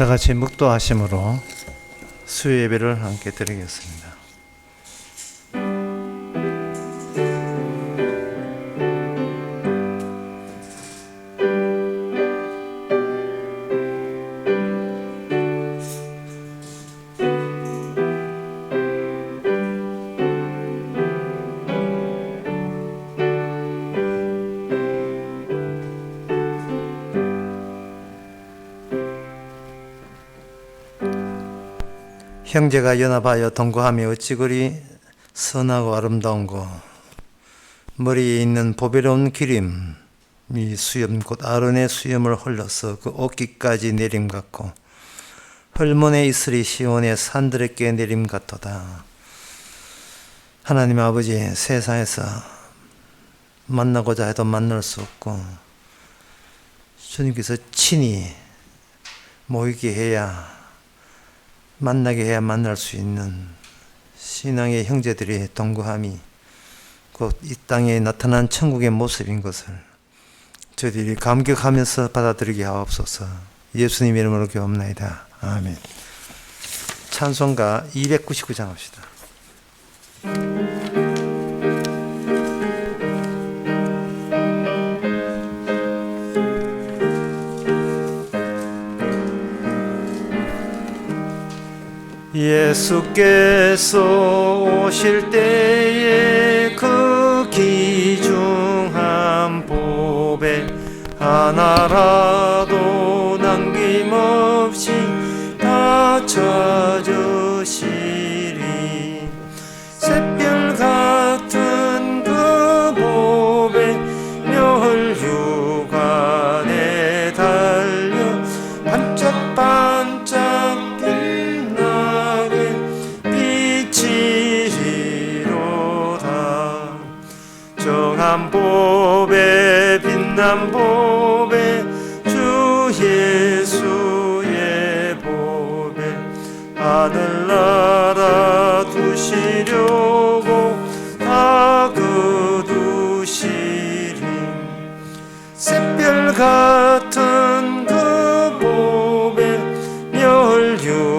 다 같이 묵도하심으로 수요 예배를 함께 드리겠습니다. 형제가 연합하여 동거하며 어찌 그리 선하고 아름다운고. 머리에 있는 보배로운 기름이 수염 곧 아론의 수염을 흘러서 그 옷깃까지 내림 같고 헐몬의 이슬이 시온의 산들에게 내림 같도다. 하나님 아버지, 세상에서 만나고자 해도 만날 수 없고 주님께서 친히 모이게 해야, 만나게 해야 만날 수 있는 신앙의 형제들의 동거함이 곧 이 땅에 나타난 천국의 모습인 것을 저희들이 감격하면서 받아들이게 하옵소서. 예수님 이름으로 기도합나이다. 아멘. 찬송가 299장 합시다. 예수께서 오실 때에 그 귀중한 보배 하나라도 남김없이 다 찾으시리. 샛별 같은 그 보배 멸류관에 달려 반짝반짝 정한 보배 빛난 보배 주 예수의 보배 하늘나라 두시려고 다 거두시리. 샛별 같은 그 보배 멸류관에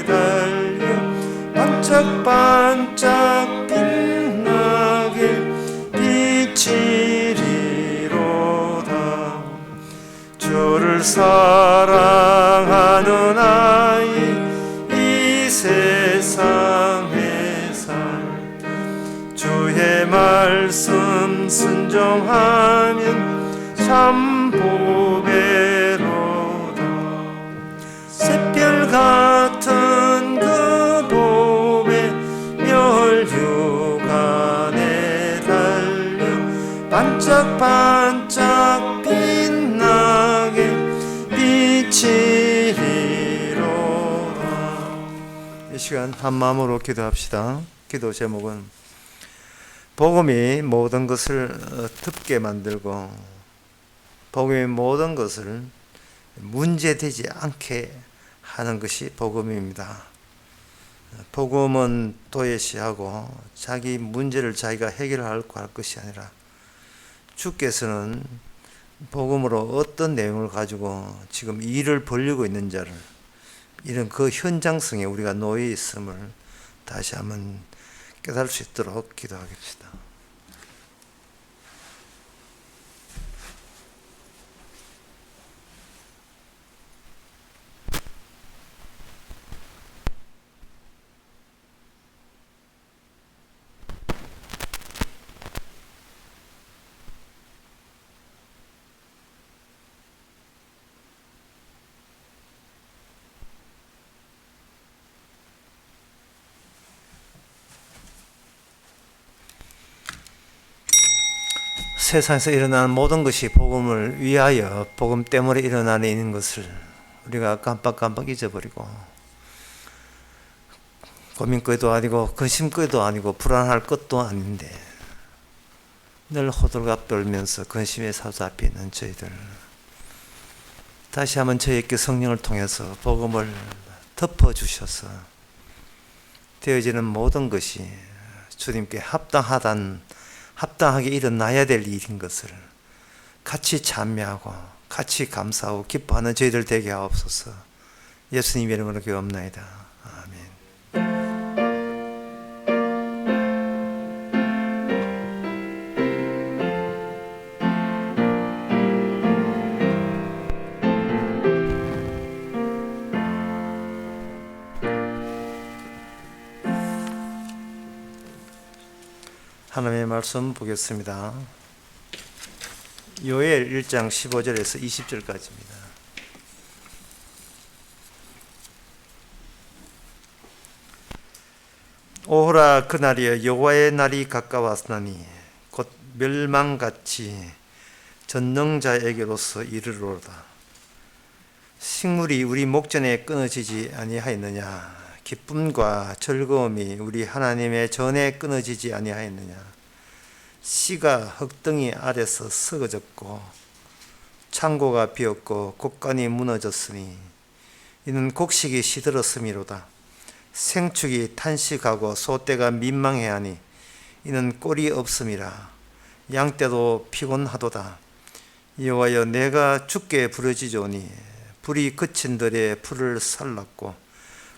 달려 반짝반짝 비치리로다. 주를 사랑하는 아이 이 세상에 살 주의 말씀 순종하면 참 보배로다. 샛별 같은 그 보배 멸류관에 반짝반짝 빛나게 비치리로다. 이 시간 한 마음으로 기도합시다. 기도 제목은 복음이 모든 것을 듣게 만들고 복음이 모든 것을 문제되지 않게 하는 것이 복음입니다. 복음은 도외시하고 자기 문제를 자기가 해결하려고 할 것이 아니라 주께서는 복음으로 어떤 내용을 가지고 지금 일을 벌리고 있는 자를, 이런 그 현장성에 우리가 놓여 있음을 다시 한번 깨달을 수 있도록 기도하겠습니다. 세상에서 일어나는 모든 것이 복음을 위하여, 복음 때문에 일어나는 것을 우리가 깜빡깜빡 잊어버리고 고민거리도 아니고 근심거리도 아니고 불안할 것도 아닌데 늘 호들갑 떨면서 근심에 사로잡혀 있는 저희들, 다시 한번 저희에게 성령을 통해서 복음을 덮어주셔서 되어지는 모든 것이 주님께 합당하게 일어나야 될 일인 것을 같이 참여하고 같이 감사하고 기뻐하는 저희들 되게 하옵소서. 예수님 이름으로 기도합나이다. 아멘. 하나님의 말씀 보겠습니다. 요엘 1장 15절에서 20절까지입니다. 오호라 그날이여 여호와의 날이 가까웠나니 곧 멸망같이 전능자에게로서 이르러로다. 식물이 우리 목전에 끊어지지 아니하였느냐? 기쁨과 즐거움이 우리 하나님의 전에 끊어지지 아니하였느냐? 씨가 흙덩이 아래서 썩어졌고 창고가 비었고 곡간이 무너졌으니 이는 곡식이 시들었음이로다. 생축이 탄식하고 소떼가 민망해하니 이는 꼴이 없음이라. 양떼도 피곤하도다. 여호와여 내가 주께 부르짖으니 불이 그친 들에 풀을 살랐고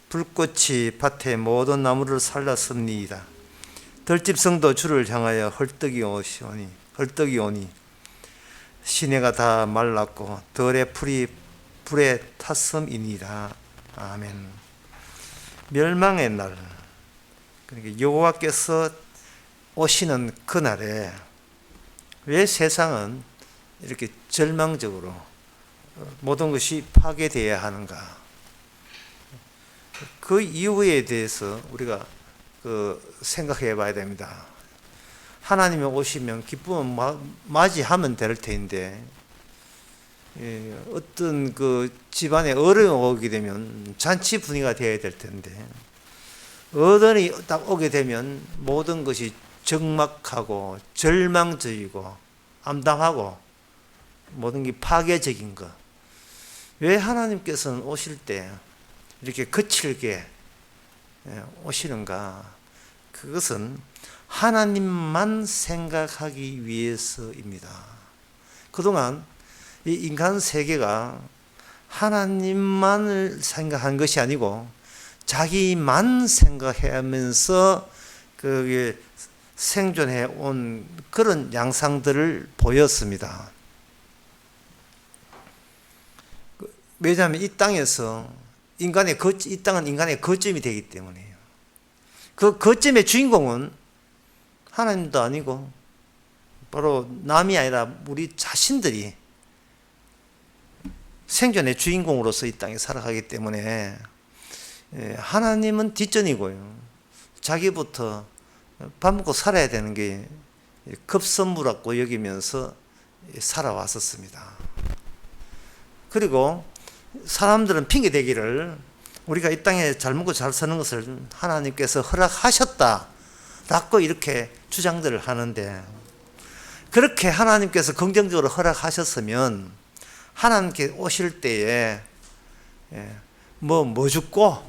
불꽃이 밭의 모든 나무를 살랐습니다. 들짐승도 주를 향하여 헐떡이 오니 시내가 다 말랐고 들의 풀이 불에 탔음이니라. 아멘. 멸망의 날, 그러니까 여호와께서 오시는 그날에 왜 세상은 이렇게 절망적으로 모든 것이 파괴되어야 하는가? 그 이유에 대해서 우리가 생각해 봐야 됩니다. 하나님이 오시면 기쁨을 맞이하면 될 텐데, 어떤 그 집안에 어른이 오게 되면 잔치 분위기가 되어야 될 텐데, 어른이 딱 오게 되면 모든 것이 적막하고 절망적이고 암담하고 모든 게 파괴적인 것. 왜 하나님께서는 오실 때 이렇게 거칠게 오시는가? 그것은 하나님만 생각하기 위해서입니다. 그동안 이 인간 세계가 하나님만을 생각한 것이 아니고 자기만 생각하면서 그게 생존해 온 그런 양상들을 보였습니다. 왜냐하면 이 땅에서 이 땅은 인간의 거점이 되기 때문이에요. 그 거점의 주인공은 하나님도 아니고 바로 남이 아니라 우리 자신들이 생존의 주인공으로서 이 땅에 살아가기 때문에 하나님은 뒷전이고요. 자기부터 밥 먹고 살아야 되는 게 급선무라고 여기면서 살아왔었습니다. 그리고 사람들은 핑계 대기를 우리가 이 땅에 잘 먹고 잘 사는 것을 하나님께서 허락하셨다라고 이렇게 주장들을 하는데, 그렇게 하나님께서 긍정적으로 허락하셨으면 하나님께 오실 때에 뭐 줄고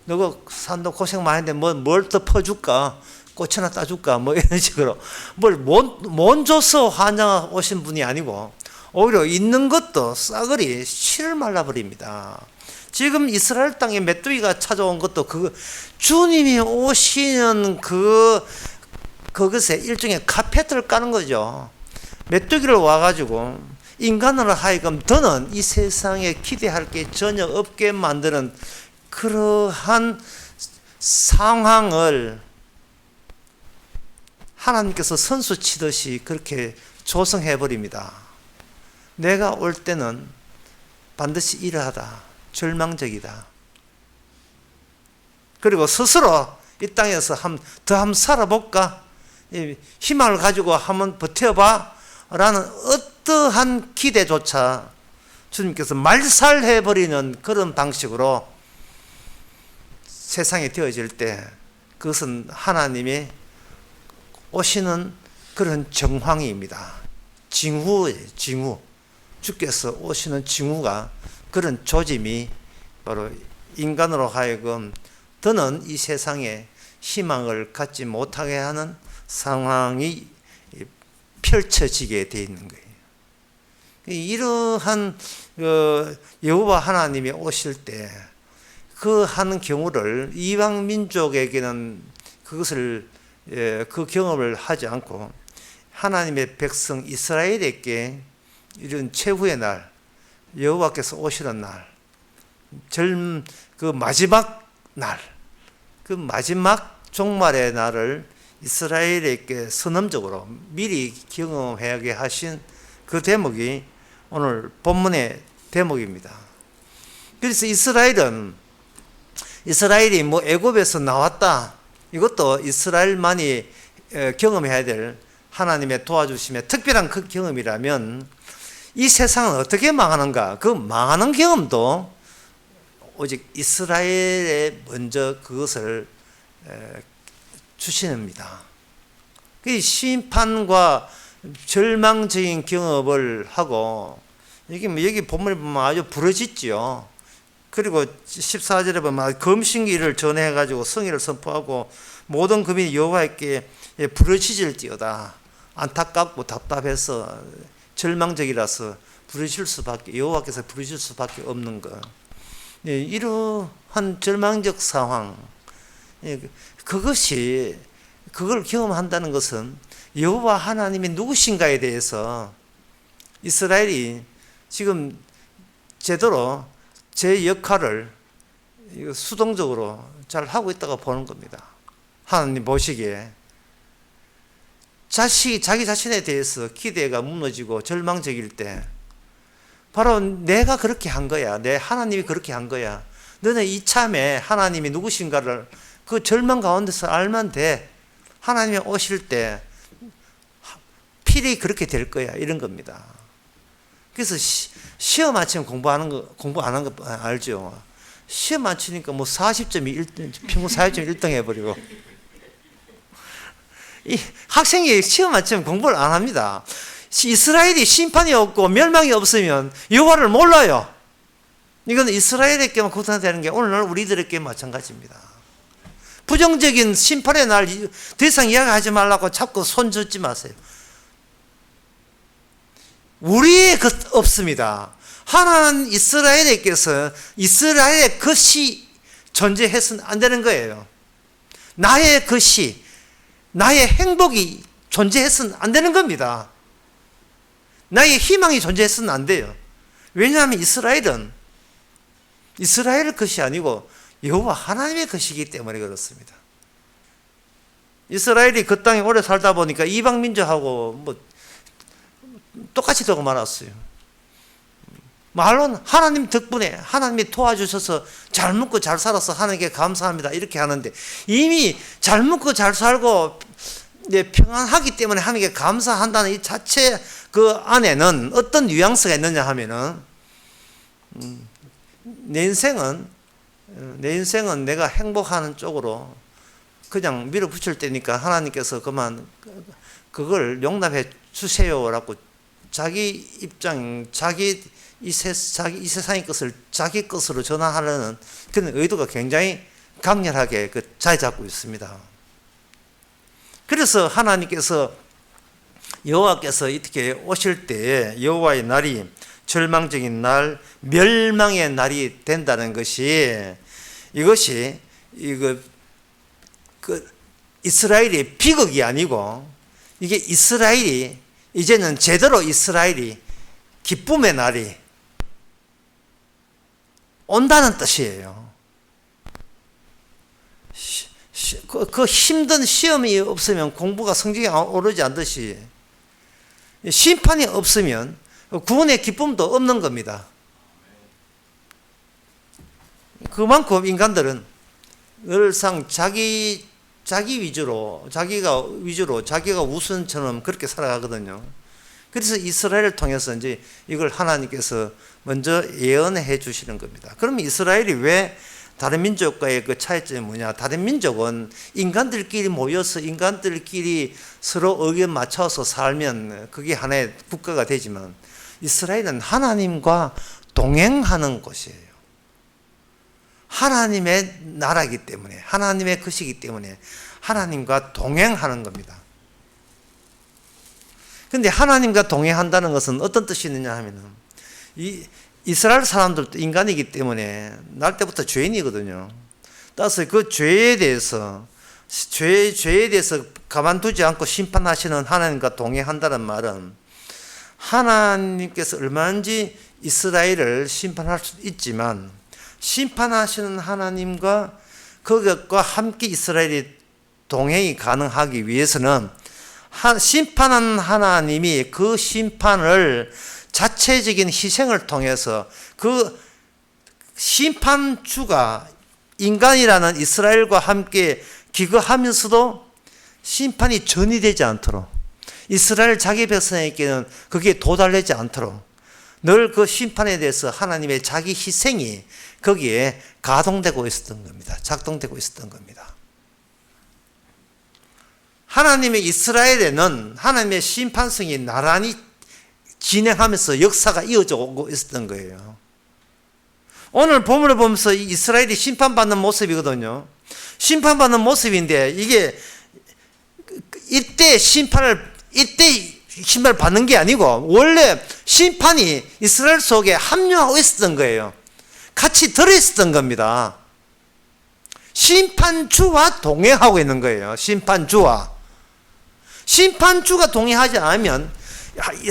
너가 산도 고생 많이 했는데 뭘 더 퍼줄까, 꽃 하나 따줄까, 뭐 이런 식으로 못 줘서 환장 오신 분이 아니고 오히려 있는 것도 싸그리 실을 말라버립니다. 지금 이스라엘 땅에 메뚜기가 찾아온 것도 그 주님이 오시는 그것에 일종의 카펫을 까는 거죠. 메뚜기를 와가지고 인간으로 하여금 더는 이 세상에 기대할 게 전혀 없게 만드는 그러한 상황을 하나님께서 선수 치듯이 그렇게 조성해버립니다. 내가 올 때는 반드시 이러하다, 절망적이다. 그리고 스스로 이 땅에서 더 살아볼까? 희망을 가지고 한번 버텨봐 라는 어떠한 기대조차 주님께서 말살해버리는 그런 방식으로 세상에 되어질 때, 그것은 하나님이 오시는 그런 정황입니다. 징후예요, 징후. 주께서 오시는 징후가, 그런 조짐이 바로 인간으로 하여금 더는 이 세상에 희망을 갖지 못하게 하는 상황이 펼쳐지게 되어 있는 거예요. 이러한 여호와 하나님이 오실 때 그 하는 경우를 이방 민족에게는 그것을 그 경험을 하지 않고 하나님의 백성 이스라엘에게 이런 최후의 날, 여호와께서 오시는 날, 그 마지막 날, 그 마지막 종말의 날을 이스라엘에게 선언적으로 미리 경험하게 하신 그 대목이 오늘 본문의 대목입니다. 그래서 이스라엘이 뭐 애굽에서 나왔다, 이것도 이스라엘만이 경험해야 될 하나님의 도와주심의 특별한 그 경험이라면 이 세상은 어떻게 망하는가? 그 망하는 경험도 오직 이스라엘에 먼저 그것을 주시는입니다. 그 심판과 절망적인 경험을 하고, 여기 본문에 보면 아주 부러지지요. 그리고 14절에 보면 금신기를 전해가지고 성의를 선포하고 모든 금이 여호와께 부르짖을지어다. 안타깝고 답답해서 절망적이라서 부르실 수밖에, 여호와께서 부르실 수밖에 없는 것. 이러한 절망적 상황, 그걸 경험한다는 것은 여호와 하나님이 누구신가에 대해서 이스라엘이 지금 제대로 제 역할을 수동적으로 잘 하고 있다고 보는 겁니다. 하나님 보시기에 자기 자신에 대해서 기대가 무너지고 절망적일 때 바로 내가 그렇게 한 거야, 내 하나님이 그렇게 한 거야, 너는 이참에 하나님이 누구신가를 그 절망 가운데서 알면 돼. 하나님이 오실 때 필히 그렇게 될 거야, 이런 겁니다. 그래서 시험 맞추면 공부 안 한 거 알죠? 시험 맞추니까 뭐 40점이 1등, 평균 40점 1등 해버리고. 이 학생이 시험 맞추면 공부를 안 합니다. 이스라엘이 심판이 없고 멸망이 없으면 여호와를 몰라요. 이건 이스라엘에게만 고통되는 게 오늘날 우리들에게 마찬가지입니다. 부정적인 심판의 날 더 이상 이야기하지 말라고 자꾸 손 젓지 마세요. 우리의 것 없습니다. 하나님 이스라엘에게서 이스라엘의 것이 존재해서는 안 되는 거예요. 나의 것이, 나의 행복이 존재해서는 안 되는 겁니다. 나의 희망이 존재해서는 안 돼요. 왜냐하면 이스라엘은 이스라엘의 것이 아니고 여호와 하나님의 것이기 때문에 그렇습니다. 이스라엘이 그 땅에 오래 살다 보니까 이방 민족하고 뭐 똑같이 되고 말았어요. 말로는 하나님 덕분에 하나님이 도와주셔서 잘 먹고 잘 살아서 하나님께 감사합니다, 이렇게 하는데 이미 잘 먹고 잘 살고 평안하기 때문에 하나님께 감사한다는 이 자체 그 안에는 어떤 뉘앙스가 있느냐 하면은 내 인생은 내가 행복하는 쪽으로 그냥 밀어붙일 때니까 하나님께서 그만 그걸 용납해 주세요라고 자기 입장, 자기 이 세상의 것을 자기 것으로 전환하려는 그런 의도가 굉장히 강렬하게 자리 잡고 있습니다. 그래서 하나님께서 여호와께서 이렇게 오실 때 여호와의 날이 절망적인 날, 멸망의 날이 된다는 것이 이것이 이스라엘의 비극이 아니고 이게 이스라엘이 이제는 제대로 이스라엘이 기쁨의 날이 온다는 뜻이에요. 그 힘든 시험이 없으면 공부가 성적이 오르지 않듯이 심판이 없으면 구원의 기쁨도 없는 겁니다. 그만큼 인간들은 늘상 자기 위주로 자기가 우선처럼 그렇게 살아가거든요. 그래서 이스라엘을 통해서 이제 이걸 하나님께서 먼저 예언해 주시는 겁니다. 그럼 이스라엘이 왜 다른 민족과의 그 차이점이 뭐냐? 다른 민족은 인간들끼리 모여서 인간들끼리 서로 의견 맞춰서 살면 그게 하나의 국가가 되지만 이스라엘은 하나님과 동행하는 곳이에요. 하나님의 나라이기 때문에, 하나님의 것이기 때문에 하나님과 동행하는 겁니다. 근데 하나님과 동행한다는 것은 어떤 뜻이 있느냐 하면은, 이스라엘 사람들도 인간이기 때문에 날 때부터 죄인이거든요. 따라서 그 죄에 대해서 가만두지 않고 심판하시는 하나님과 동행한다는 말은, 하나님께서 얼마든지 이스라엘을 심판할 수 있지만, 심판하시는 하나님과 그것과 함께 이스라엘이 동행이 가능하기 위해서는 심판하는 하나님이 그 심판을 자체적인 희생을 통해서 그 심판주가 인간이라는 이스라엘과 함께 기거하면서도 심판이 전이되지 않도록, 이스라엘 자기 백성에게는 그게 도달되지 않도록 늘 그 심판에 대해서 하나님의 자기 희생이 거기에 가동되고 있었던 겁니다. 작동되고 있었던 겁니다. 하나님의 이스라엘에는 하나님의 심판성이 나란히 진행하면서 역사가 이어져 오고 있었던 거예요. 오늘 본문을 보면서 이스라엘이 심판받는 모습이거든요. 심판받는 모습인데, 이게 이때 심판을 받는 게 아니고, 원래 심판이 이스라엘 속에 합류하고 있었던 거예요. 같이 들어있었던 겁니다. 심판주와 동행하고 있는 거예요. 심판주가 동행하지 않으면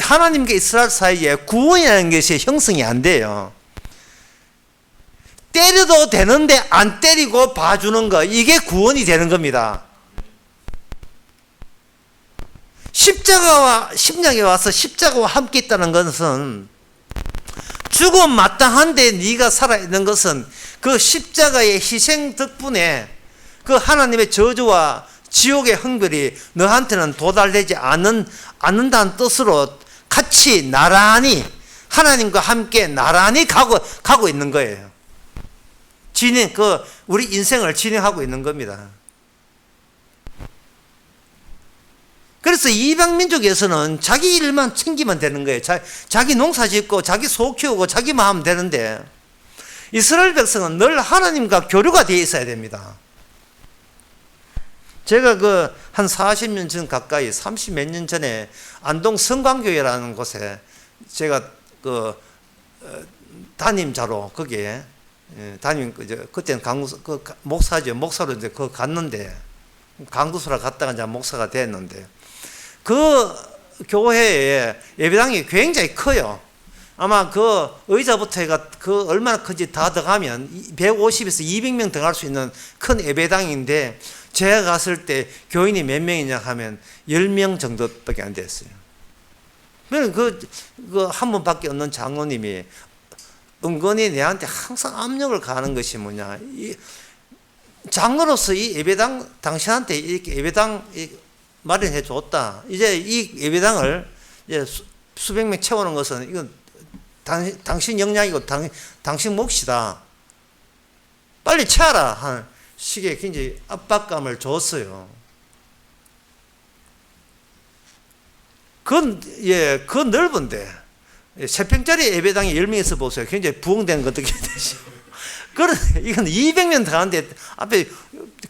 하나님과 이스라엘 사이에 구원이라는 것이 형성이 안 돼요. 때려도 되는데 안 때리고 봐주는 거, 이게 구원이 되는 겁니다. 십자가에 와서 십자가와 함께 있다는 것은, 죽음 마땅한데 네가 살아있는 것은 그 십자가의 희생 덕분에 그 하나님의 저주와 지옥의 흥별이 너한테는 도달되지 않는다는 뜻으로 같이 나란히 하나님과 함께 나란히 가고 있는 거예요. 우리 인생을 진행하고 있는 겁니다. 그래서 이방민족에서는 자기 일만 챙기면 되는 거예요. 자기 농사 짓고 자기 소 키우고 자기만 하면 되는데, 이스라엘 백성은 늘 하나님과 교류가 되어 있어야 됩니다. 제가 한 40년 전 가까이, 30 몇 년 전에 안동 성광교회라는 곳에 제가 담임자로 거기에 그때는 목사죠. 목사로 이제 갔는데, 강구소라 갔다가 이제 목사가 됐는데, 그 교회에 예배당이 굉장히 커요. 아마 그 의자부터 해가 얼마나 큰지 다 더하면 150에서 200명 더 갈 수 있는 큰 예배당인데, 제가 갔을 때 교인이 몇 명이냐 하면 10명 정도밖에 안 됐어요. 한 분밖에 없는 장로님이 은근히 내한테 항상 압력을 가하는 것이 뭐냐, 장로로서 이 예배당, 당신한테 이렇게 예배당 마련해 줬다. 이제 이 예배당을 이제 수백 명 채우는 것은 이건 당신 역량이고 당신 몫이다. 빨리 채워라 하는 식의 굉장히 압박감을 줬어요. 그 넓은데 3평짜리 예배당에 10명에서 보세요. 굉장히 부흥되는 것 느끼듯이. 이건 200명 더 하는데, 앞에,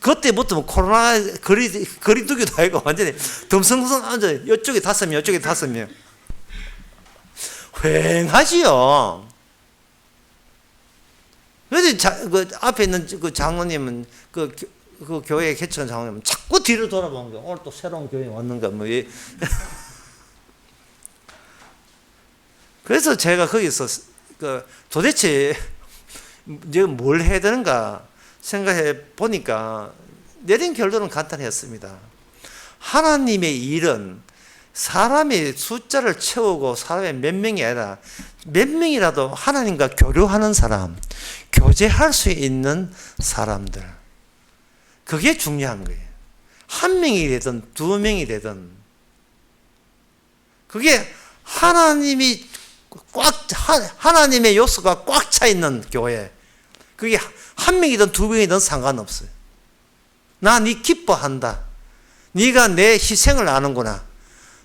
그때부터 코로나 거리두기도 아니고 완전히 덤성덤성 앉아. 이쪽에 5명, 이쪽에 5명. 휑하지요. 그래서 앞에 있는 그 장로님은, 그 교회 개척한 장로님은 자꾸 뒤로 돌아보는 거예요. 오늘 또 새로운 교회 왔는가, 뭐. 그래서 제가 거기서 도대체 내가 뭘 해야 되는가 생각해 보니까 내린 결론은 간단했습니다. 하나님의 일은 사람의 숫자를 채우고 사람의 몇 명이 아니라 몇 명이라도 하나님과 교류하는 사람, 교제할 수 있는 사람들, 그게 중요한 거예요. 1명이 되든 2명이 되든 그게 하나님의 요소가 꽉 차 있는 교회, 그게 1명이든 2명이든 상관없어요. 나 네 기뻐한다. 네가 내 희생을 아는구나.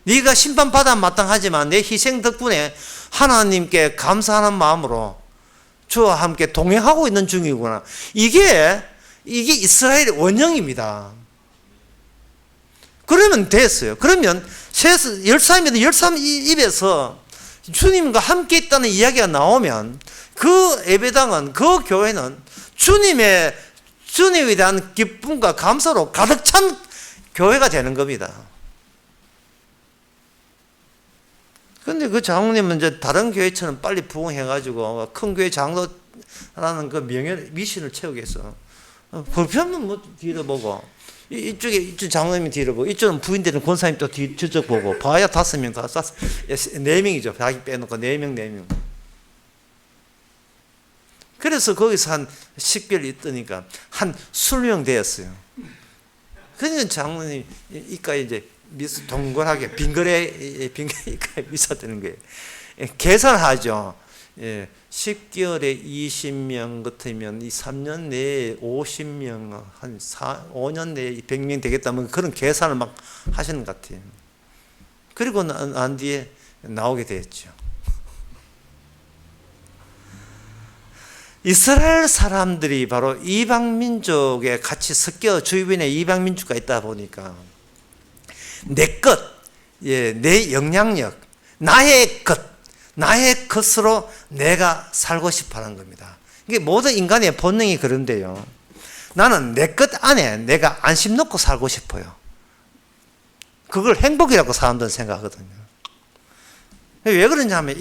네가 심판받아 마땅하지만 내 희생 덕분에 하나님께 감사하는 마음으로 주와 함께 동행하고 있는 중이구나. 이게 이스라엘의 원형입니다. 그러면 됐어요. 그러면 열사임에도 열삼 입에서 주님과 함께 있다는 이야기가 나오면 그 예배당은, 그 교회는 주님에 대한 기쁨과 감사로 가득 찬 교회가 되는 겁니다. 근데 그 장로님은 이제 다른 교회처럼 빨리 부흥해가지고 큰 교회 장로라는 그 미신을 채우겠어. 불편하면 뭐 뒤로 보고, 이쪽 장로님이 뒤로 보고, 이쪽은 부인되는 권사님 또 저쪽 보고, 봐야 5명, 4명이죠. 자기 빼놓고 4명. 그래서 거기서 한 10개월 있더니까 한 20명 되었어요. 그러니까 장로님 이까 이제 동글하게 빙그레 미사 되는 거예요. 계산하죠. 10개월에 20명 같으면 이 3년 내에 50명, 한 5년 내에 100명 되겠다면 그런 계산을 막 하시는 것 같아요. 그리고 난 뒤에 나오게 되었죠. 이스라엘 사람들이 바로 이방민족에 같이 섞여 주변에 이방민족가 있다 보니까 내 것, 내 영향력, 나의 것으로 내가 살고 싶어 하는 겁니다. 이게 모든 인간의 본능이 그런데요. 나는 내 것 안에 내가 안심 놓고 살고 싶어요. 그걸 행복이라고 사람들은 생각하거든요. 왜 그러냐면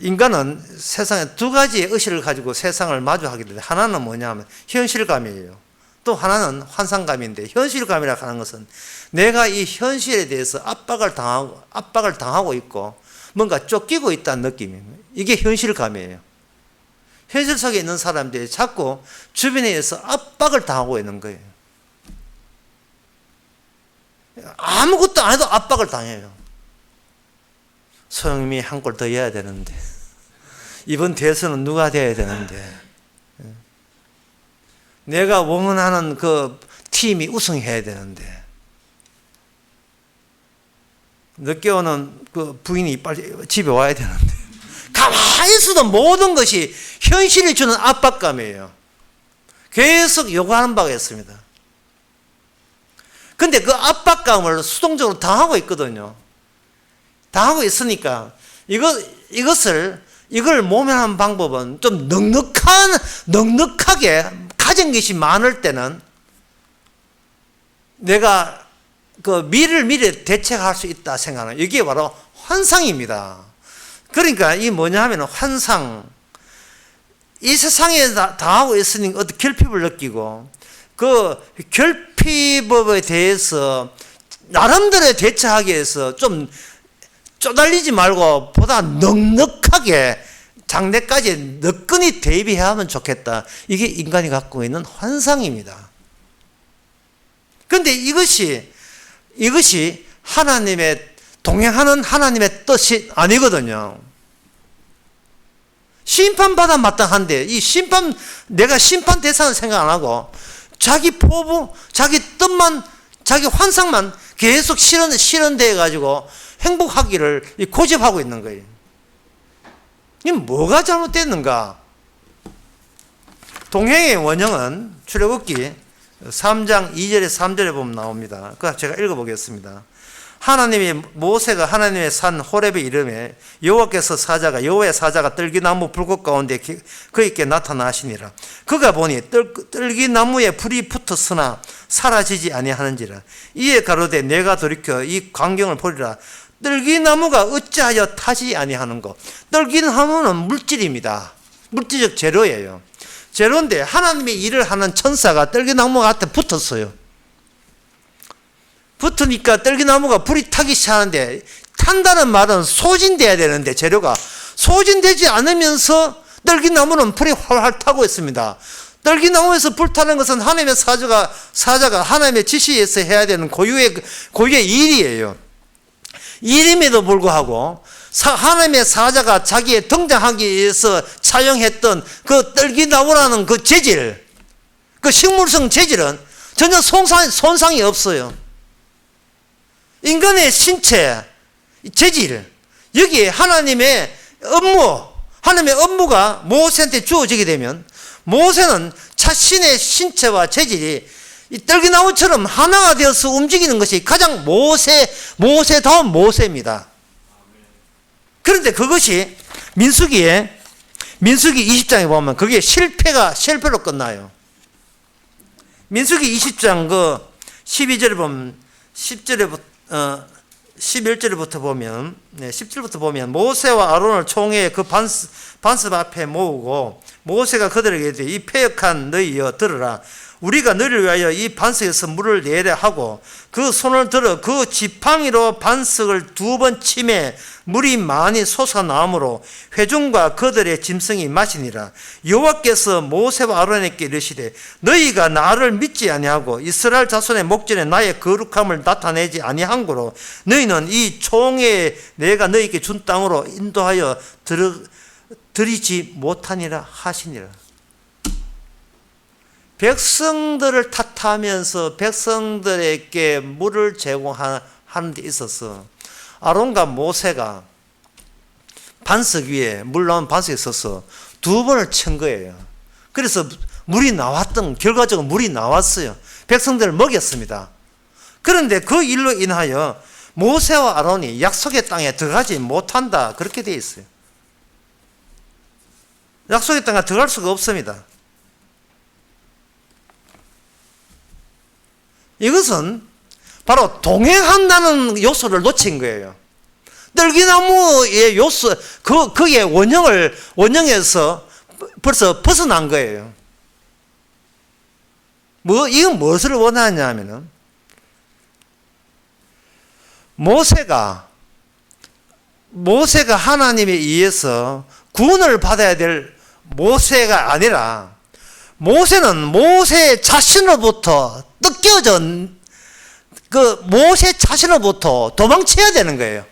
인간은 세상에 두 가지의 의식을 가지고 세상을 마주하게 되는데, 하나는 뭐냐면 현실감이에요. 또 하나는 환상감인데, 현실감이라고 하는 것은 내가 이 현실에 대해서 압박을 당하고 있고 뭔가 쫓기고 있다는 느낌입니다. 이게 현실감이에요. 현실 속에 있는 사람들이 자꾸 주변에 의해서 압박을 당하고 있는 거예요. 아무것도 안 해도 압박을 당해요. 소영님이 한 골 더 해야 되는데, 이번 대선은 누가 돼야 되는데, 내가 원하는 그 팀이 우승해야 되는데, 늦게 오는 그 부인이 빨리 집에 와야 되는데, 가만히 있어도 모든 것이 현실이 주는 압박감이에요. 계속 요구하는 바가 있습니다. 근데 그 압박감을 수동적으로 당하고 있거든요. 당하고 있으니까 이걸 모면하는 방법은 좀 넉넉하게 가진 것이 많을 때는 내가 그 미래를 대책할 수 있다 생각하는, 이게 바로 환상입니다. 그러니까 이 뭐냐 하면 환상, 이 세상에 당하고 있으니 어떤 결핍을 느끼고 그 결핍에 대해서 나름대로 대처하기 위해서 좀 쪼달리지 말고 보다 넉넉하게 장래까지 너끈히 대비해야 하면 좋겠다. 이게 인간이 갖고 있는 환상입니다. 그런데 이것이 하나님의 동행하는 하나님의 뜻이 아니거든요. 심판받아 마땅한데 내가 심판 대상을 생각 안 하고 자기 포부, 자기 뜻만, 자기 환상만 계속 실현돼 가지고 행복하기를 고집하고 있는 거예요. 이 뭐가 잘못됐는가? 동행의 원형은 출애굽기 3장 2절에 3절에 보면 나옵니다. 그 제가 읽어보겠습니다. 모세가 하나님의 산 호렙에 이르매 여호와의 사자가 떨기나무 불꽃 가운데 그에게 나타나시니라. 그가 보니 떨기나무에 불이 붙었으나 사라지지 아니하는지라. 이에 가로되 내가 돌이켜 이 광경을 보리라. 떨기나무가 어찌하여 타지 아니하는고. 떨기나무는 물질입니다. 물질적 재료예요. 재료인데 하나님의 일을 하는 천사가 떨기나무한테 붙었어요. 붙으니까 떨기나무가 불이 타기 시작하는데, 탄다는 말은 소진돼야 되는데 재료가 소진되지 않으면서 떨기나무는 불이 활활 타고 있습니다. 떨기나무에서 불타는 것은 하나님의 사자가 하나님의 지시에서 해야 되는 고유의 일이에요. 일임에도 불구하고 하나님의 사자가 자기의 등장하기 위해서 차용했던 그 떨기나무라는 그 재질, 그 식물성 재질은 전혀 손상이 없어요. 인간의 신체, 재질, 여기에 하나님의 업무가 모세한테 주어지게 되면 모세는 자신의 신체와 재질이 이 떨기나무처럼 하나가 되어서 움직이는 것이 가장 모세다운 모세입니다. 그런데 그것이 민수기 20장에 보면 그게 실패로 끝나요. 민수기 20장 그 12절에 보면 11절부터 보면 10절부터 보면 모세와 아론을 총회에 그 반석 앞에 모으고 모세가 그들에게 이르되 이 패역한 너희여 들으라. 우리가 너를 위하여 이 반석에서 물을 내려 하고 그 손을 들어 그 지팡이로 반석을 2번 치매 물이 많이 솟아나므로 회중과 그들의 짐승이 마시니라. 여호와께서 모세와 아론에게 이르시되 너희가 나를 믿지 아니하고 이스라엘 자손의 목전에 나의 거룩함을 나타내지 아니한 거로 너희는 이 총회에 내가 너희에게 준 땅으로 인도하여 들이지 못하니라 하시니라. 백성들을 탓하면서 백성들에게 물을 제공하는 데 있어서 아론과 모세가 반석 위에 물 나온 반석에 서서 2번을 친 거예요. 그래서 결과적으로 물이 나왔어요. 백성들을 먹였습니다. 그런데 그 일로 인하여 모세와 아론이 약속의 땅에 들어가지 못한다, 그렇게 되어 있어요. 약속의 땅에 들어갈 수가 없습니다. 이것은 바로 동행한다는 요소를 놓친 거예요. 떨기나무의 요소, 그의 원형에서 벌써 벗어난 거예요. 이건 무엇을 원하냐면은, 모세가 하나님에 의해서 구원을 받아야 될 모세가 아니라, 모세는 모세 자신으로부터 뜯겨진 모세 자신으로부터 도망쳐야 되는 거예요.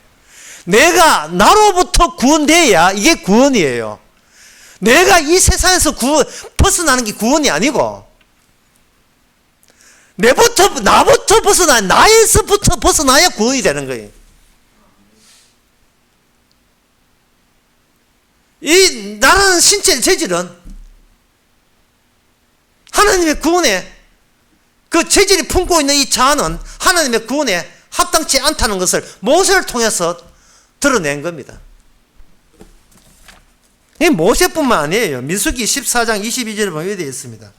나로부터 구원돼야 이게 구원이에요. 내가 이 세상에서 벗어나는 게 구원이 아니고, 나부터 나에서부터 벗어나야 구원이 되는 거예요. 나라는 신체의 재질은 하나님의 구원에, 그 재질이 품고 있는 이 자아는 하나님의 구원에 합당치 않다는 것을 모세를 통해서 드러낸 겁니다. 이 모세뿐만 아니에요. 민수기 14장 22절에 보면 이렇게 되어 있습니다.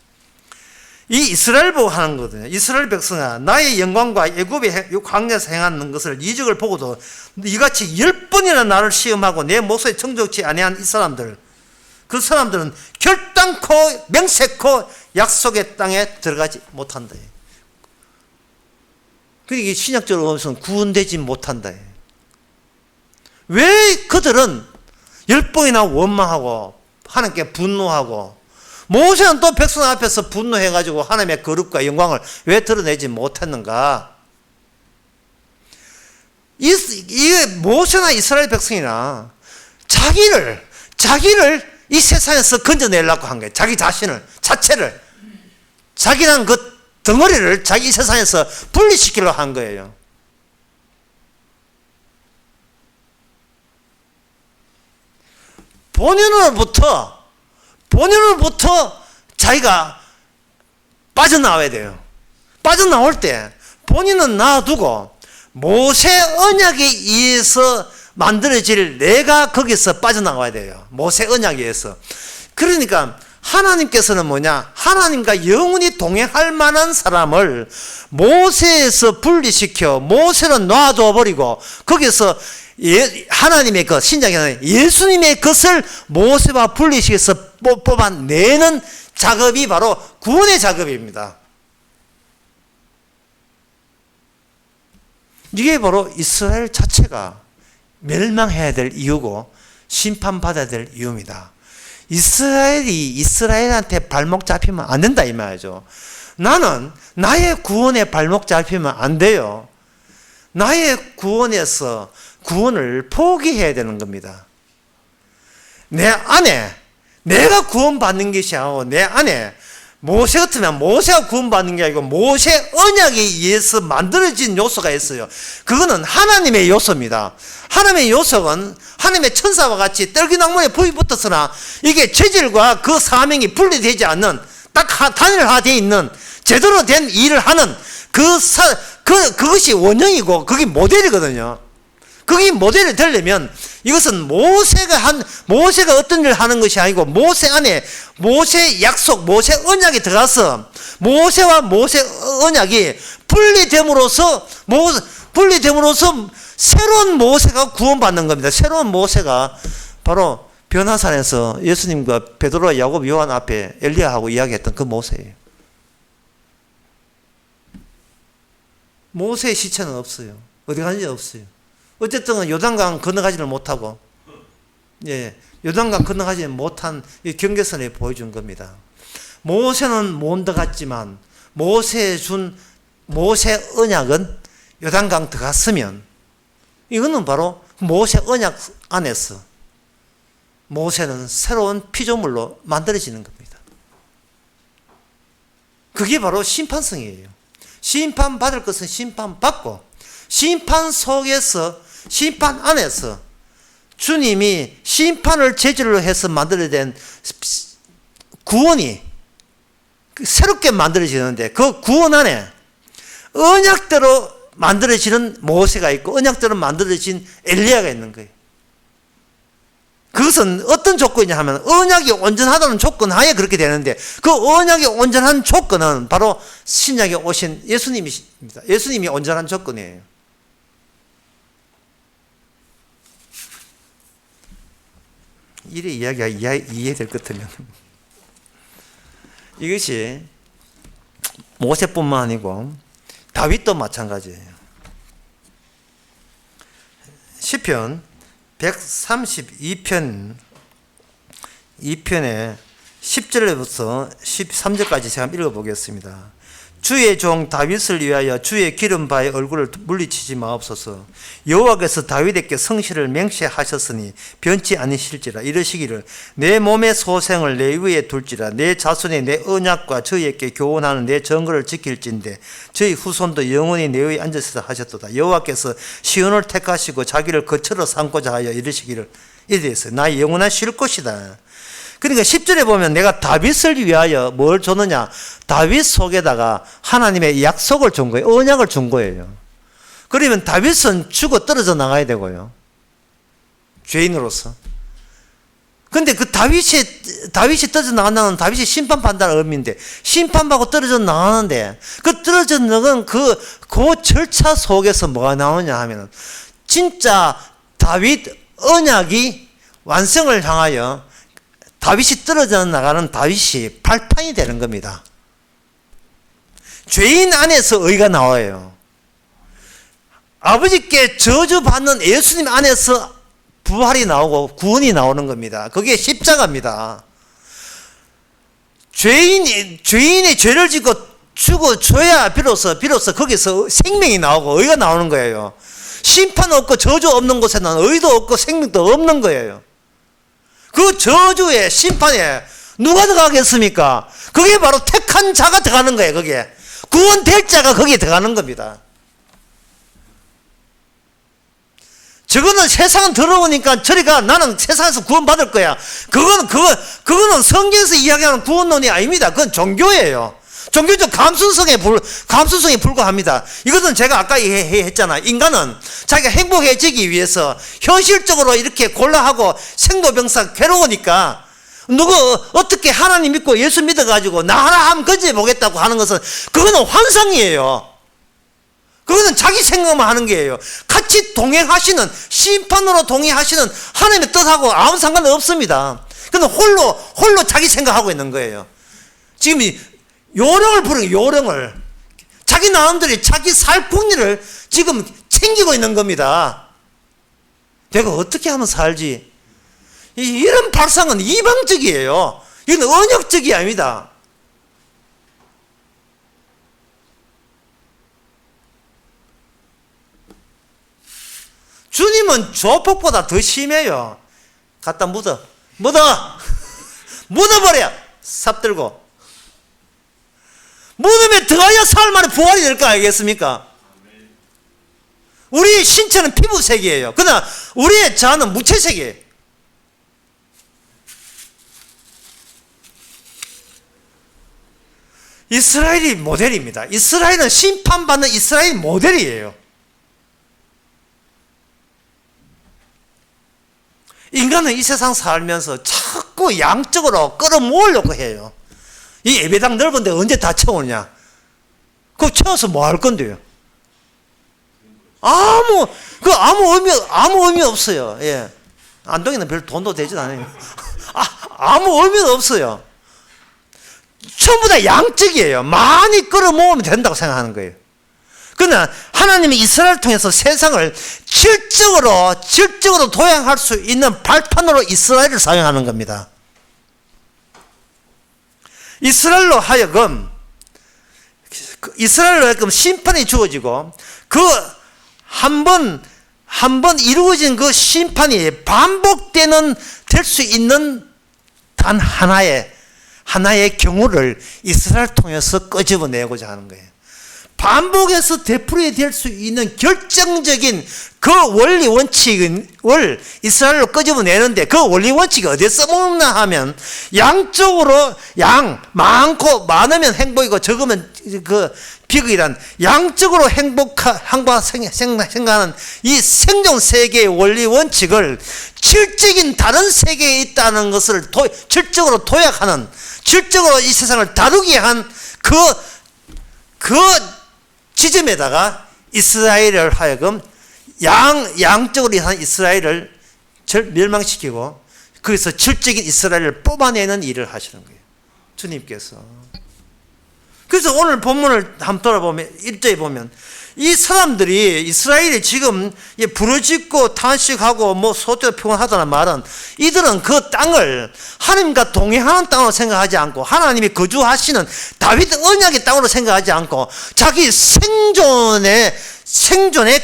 이 이스라엘 보고 하는 거거든요. 이스라엘 백성아, 나의 영광과 애굽의 광야에서 행하는 것을 이적을 보고도 이같이 10번이나 나를 시험하고 내 목소리에 청종치 아니한 이 사람들, 그 사람들은 결단코 명색코 약속의 땅에 들어가지 못한다. 그러니까 신약적으로 보면 구원되지 못한다. 왜 그들은 10번이나 원망하고 하나님께 분노하고, 모세는 또 백성 앞에서 분노해가지고 하나님의 거룩과 영광을 왜 드러내지 못했는가? 이 모세나 이스라엘 백성이나 자기를 이 세상에서 건져내려고 한 거예요. 자기 자체를 자기란 그 덩어리를 자기 세상에서 분리시키려고 한 거예요. 본인으로부터 자기가 빠져나와야 돼요. 빠져나올 때 본인은 놔두고 모세 언약에 의해서 만들어질 내가 거기서 빠져나와야 돼요. 모세 언약에 의해서. 그러니까 하나님께서는 뭐냐? 하나님과 영원히 동행할 만한 사람을 모세에서 분리시켜 모세는 놔둬 버리고, 거기서 하나님의 것, 신약에는 예수님의 것을 모세와 분리시켜서 뽑아내는 작업이 바로 구원의 작업입니다. 이게 바로 이스라엘 자체가 멸망해야 될 이유고 심판받아야 될 이유입니다. 이스라엘한테 발목 잡히면 안 된다 이 말이죠. 나는 나의 구원에 발목 잡히면 안 돼요. 나의 구원에서 구원을 포기해야 되는 겁니다. 내 안에 내가 구원받는 것이 아니고 내 안에 모세 같으면 모세가 구원받는 게 아니고 모세 언약에 의해서 만들어진 요소가 있어요. 그거는 하나님의 요소입니다. 하나님의 요소는 하나님의 천사와 같이 떨기나무에 불이 붙었으나 이게 재질과 그 사명이 분리되지 않는 딱 단일화되어 있는 제대로 된 일을 하는 그것이 원형이고 그게 모델이거든요. 그게 모델이 되려면 이것은 모세가 어떤 일을 하는 것이 아니고 모세 안에 모세 약속, 모세 언약이 들어가서 모세와 모세 언약이 분리됨으로써 새로운 모세가 구원받는 겁니다. 새로운 모세가 바로 변화산에서 예수님과 베드로와 야곱, 요한 앞에 엘리야하고 이야기했던 그 모세예요. 모세의 시체는 없어요. 어디 갔는지 없어요. 어쨌든 요단강 건너가지를 못하고, 요단강 건너가지 못한 이 경계선에 보여준 겁니다. 모세는 못 들어갔지만 모세 언약은 요단강 들어갔으면 이거는 바로 모세 언약 안에서 모세는 새로운 피조물로 만들어지는 겁니다. 그게 바로 심판성이에요. 심판받을 것은 심판받고 심판 안에서 주님이 심판을 재질로 해서 만들어낸 구원이 새롭게 만들어지는데 그 구원 안에 언약대로 만들어지는 모세가 있고 언약대로 만들어진 엘리야가 있는 거예요. 그것은 어떤 조건이냐 하면 언약이 온전하다는 조건 하에 그렇게 되는데 그 언약이 온전한 조건은 바로 신약에 오신 예수님이십니다. 예수님이 온전한 조건이에요. 이래 이야기가 이해될 것 같으면 이것이 모세뿐만 아니고 다윗도 마찬가지예요. 시편 132편 2편에 10절부터 13절까지 제가 읽어보겠습니다. 주의 종 다윗을 위하여 주의 기름 바의 얼굴을 물리치지 마옵소서. 여호와께서 다윗에게 성실을 맹세하셨으니 변치 아니실지라. 이르시기를 내 몸의 소생을 내 위에 둘지라. 내 자손이 내 언약과 저희에게 교훈하는 내 증거를 지킬진대 저희 후손도 영원히 내 위에 앉으시다 하셨도다. 여호와께서 시온을 택하시고 자기를 거처로 삼고자 하여 이르시기를 이르셨어요. 나의 영원한 쉴 곳이다. 그러니까 10절에 보면 내가 다윗을 위하여 뭘 줬느냐, 다윗 속에다가 하나님의 약속을 준 거예요. 언약을 준 거예요. 그러면 다윗은 죽어 떨어져 나가야 되고요, 죄인으로서. 근데 그 다윗이 떨어져 나간다는 다윗이 심판받는다는 의미인데, 심판받고 떨어져 나가는데 그 떨어져 나간 그 절차 속에서 뭐가 나오냐 하면 진짜 다윗 언약이 완성을 향하여 다윗이 떨어져 나가는 다윗이 발판이 되는 겁니다. 죄인 안에서 의가 나와요. 아버지께 저주받는 예수님 안에서 부활이 나오고 구원이 나오는 겁니다. 그게 십자가입니다. 죄인이 죄를 짓고 죽어줘야 비로소 거기서 생명이 나오고 의가 나오는 거예요. 심판 없고 저주 없는 곳에는 의도 없고 생명도 없는 거예요. 그 저주에 심판에 누가 들어가겠습니까? 그게 바로 택한 자가 들어가는 거예요. 그게 구원될 자가 거기에 들어가는 겁니다. 저거는 세상은 더러우니까 저리가, 나는 세상에서 구원받을 거야. 그거는 성경에서 이야기하는 구원론이 아닙니다. 그건 종교예요. 종교적 감수성에 불과합니다. 이것은 제가 아까 얘기했잖아. 인간은 자기가 행복해지기 위해서 현실적으로 이렇게 곤란하고 생로병사 괴로우니까 어떻게 하나님 믿고 예수 믿어가지고 나 하나 하면 건져보겠다고 하는 것은 그거는 환상이에요. 그거는 자기 생각만 하는 게예요. 같이 동행하시는, 심판으로 동행하시는 하나님의 뜻하고 아무 상관은 없습니다. 그는 홀로 자기 생각하고 있는 거예요. 지금 요령을 부르는 요령을 자기 나름대로 자기 살 풍리를 지금 챙기고 있는 겁니다. 내가 어떻게 하면 살지? 이런 발상은 이방적이에요. 이건 언약적이 아닙니다. 주님은 조폭보다 더 심해요. 갖다 묻어버려. 삽 들고. 묻으면 들어가야 사흘 만에 부활이 될 거 아니겠습니까? 우리 신체는 피부색이에요. 그러나 우리의 자아는 무채색이에요. 이스라엘이 모델입니다. 이스라엘은 심판받는 이스라엘 모델이에요. 인간은 이 세상 살면서 자꾸 양쪽으로 끌어모으려고 해요. 이 예배당 넓은데 언제 다 채우느냐? 그거 채워서 뭐 할 건데요? 아무 의미 없어요. 예. 안동에는 별 돈도 되진 않아요. 아무 의미도 없어요. 전부 다 양적이에요. 많이 끌어모으면 된다고 생각하는 거예요. 그러나 하나님이 이스라엘을 통해서 세상을 질적으로 도양할 수 있는 발판으로 이스라엘을 사용하는 겁니다. 이스라엘로 하여금 심판이 주어지고 그 한 번 이루어진 그 심판이 반복되는 될 수 있는 단 하나의 경우를 이스라엘 통해서 끄집어내고자 하는 거예요. 반복해서 되풀이될 수 있는 결정적인 그 원리 원칙을 이스라엘로 끄집어내는데 그 원리 원칙이 어디에 써먹나 하면 양쪽으로 많고 많으면 행복이고 적으면 그 비극이란 양쪽으로 행복한과 생각하는 이 생존 세계의 원리 원칙을 질적인 다른 세계에 있다는 것을 질적으로 도약하는 질적으로 이 세상을 다루게 한 그 지점에다가 이스라엘을 하여금 양적으로 한 이스라엘을 멸망시키고 거기서 질적인 이스라엘을 뽑아내는 일을 하시는 거예요. 주님께서. 그래서 오늘 본문을 한번 돌아보면 1절에 보면 이 사람들이 이스라엘이 지금 부르짖고 탄식하고 뭐 소떼가 평온하다는 말은 이들은 그 땅을 하나님과 동행하는 땅으로 생각하지 않고 하나님이 거주하시는 다윗 언약의 땅으로 생각하지 않고 자기 생존에